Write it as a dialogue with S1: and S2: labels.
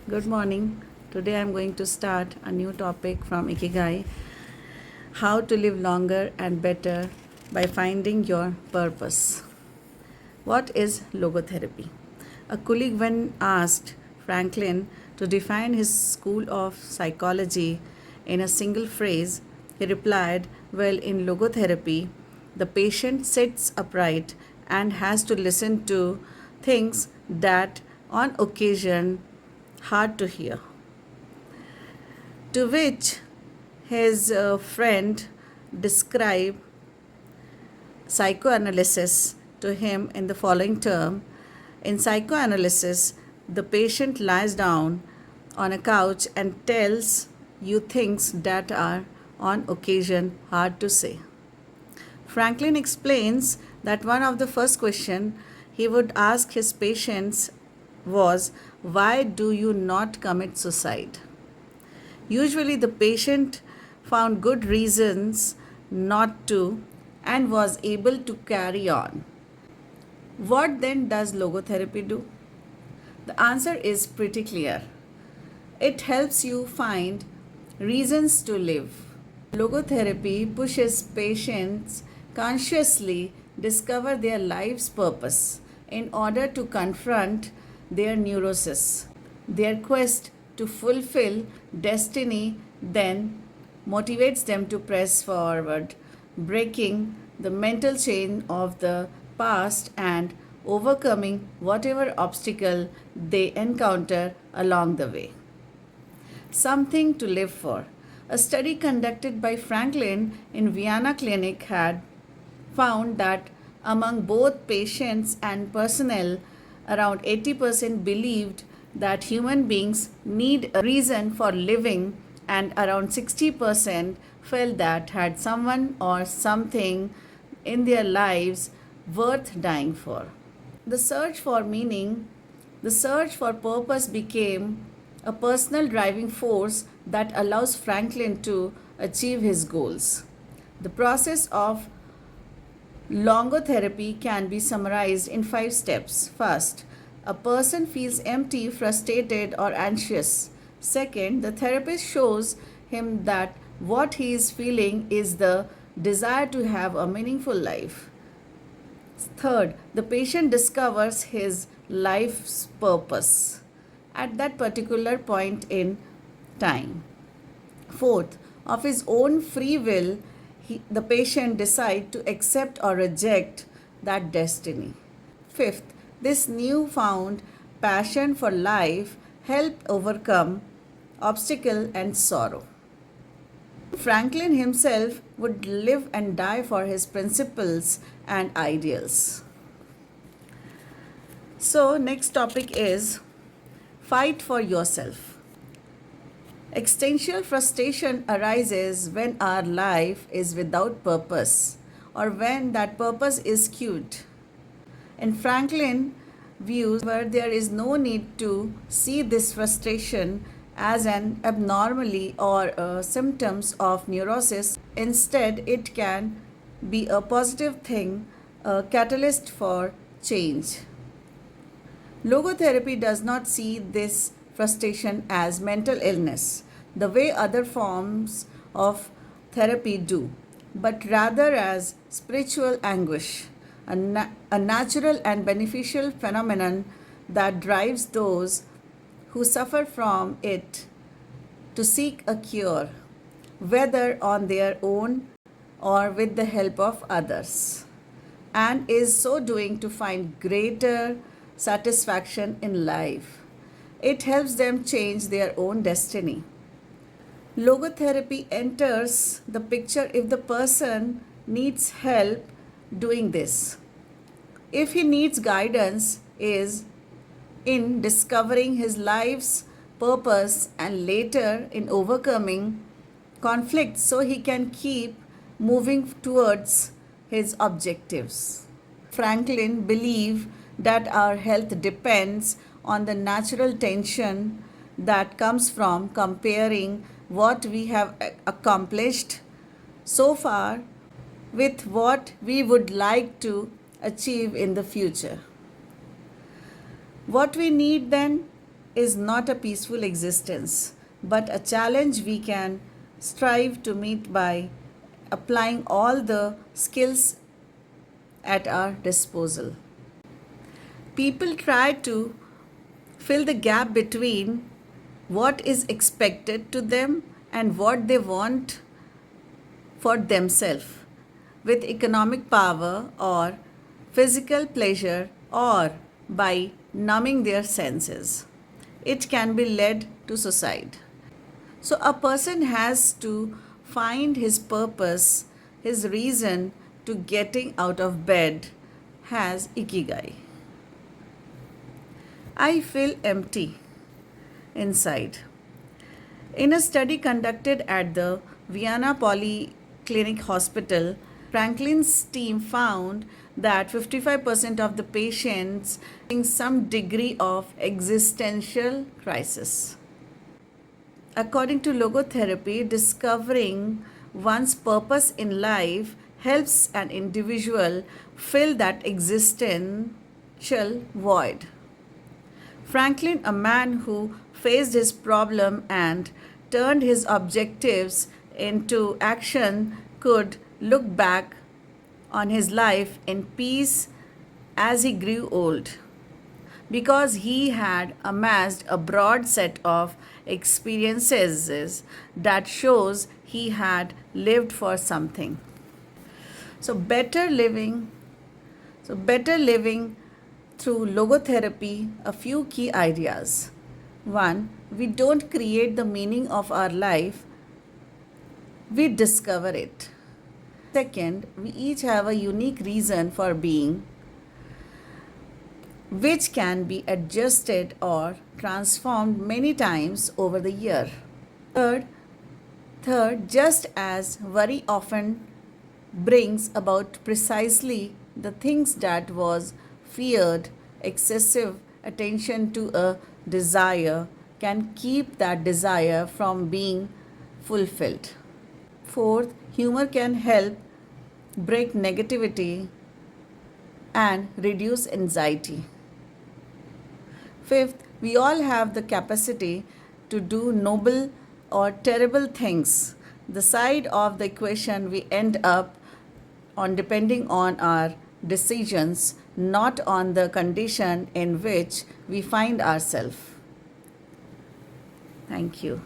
S1: Good morning. Today I'm going to start a new topic from Ikigai, how to live longer and better by finding your purpose. What is logotherapy? A colleague, when asked Franklin to define his school of psychology in a single phrase, he replied, well, in logotherapy, the patient sits upright and has to listen to things that on occasion hard to hear. To which his friend described psychoanalysis to him in the following term. In psychoanalysis, the patient lies down on a couch and tells you things that are on occasion hard to say. Franklin explains that one of the first questions he would ask his patients was, why do you not commit suicide? Usually, the patient found good reasons not to and was able to carry on. What then does logotherapy do? The answer is pretty clear. It helps you find reasons to live. Logotherapy pushes patients consciously discover their life's purpose in order to confront their neurosis. Their quest to fulfill destiny then motivates them to press forward, breaking the mental chain of the past and overcoming whatever obstacle they encounter along the way. Something to live for. A study conducted by Franklin in Vienna Clinic had found that among both patients and personnel, around 80% believed that human beings need a reason for living, and around 60% felt that had someone or something in their lives worth dying for. The search for meaning, the search for purpose became a personal driving force that allows Franklin to achieve his goals. The process of logotherapy can be summarized in 5 steps. First, a person feels empty, frustrated, or anxious. Second, the therapist shows him that what he is feeling is the desire to have a meaningful life. Third, the patient discovers his life's purpose at that particular point in time. Fourth, of his own free will, the patient decides to accept or reject that destiny. Fifth, this newfound passion for life helped overcome obstacle and sorrow. Franklin himself would live and die for his principles and ideals. So, next topic is fight for yourself. Existential frustration arises when our life is without purpose or when that purpose is skewed. In Franklin views where there is no need to see this frustration as an abnormality or symptoms of neurosis. Instead, it can be a positive thing, a catalyst for change. Logotherapy does not see this frustration as mental illness, the way other forms of therapy do, but rather as spiritual anguish, a natural and beneficial phenomenon that drives those who suffer from it to seek a cure, whether on their own or with the help of others, and is so doing to find greater satisfaction in life. It helps them change their own destiny. Logotherapy enters the picture if the person needs help doing this. If he needs guidance is in discovering his life's purpose and later in overcoming conflicts so he can keep moving towards his objectives. Franklin believed that our health depends on the natural tension that comes from comparing what we have accomplished so far with what we would like to achieve in the future. What we need then? is not a peaceful existence, but a challenge we can strive to meet by applying all the skills at our disposal. People try to fill the gap between what is expected to them and what they want for themselves with economic power or physical pleasure or by numbing their senses. It can be led to suicide. So, a person has to find his purpose, his reason to getting out of bed, has Ikigai. I feel empty inside. In a study conducted at the Vienna Polyclinic Hospital, Franklin's team found that 55% of the patients having some degree of existential crisis. According to logotherapy, discovering one's purpose in life helps an individual fill that existential void. Franklin, a man who faced his problem and turned his objectives into action, could look back on his life in peace as he grew old because he had amassed a broad set of experiences that shows he had lived for something. So better living through logotherapy, a few key ideas. 1. We don't create the meaning of our life, we discover it. Second, we each have a unique reason for being, which can be adjusted or transformed many times over the year. Third, just as worry often brings about precisely the things that was feared, excessive attention to a desire can keep that desire from being fulfilled. Fourth, humor can help break negativity and reduce anxiety. Fifth, we all have the capacity to do noble or terrible things. The side of the equation we end up on depending on our decisions, not on the condition in which we find ourselves. Thank you.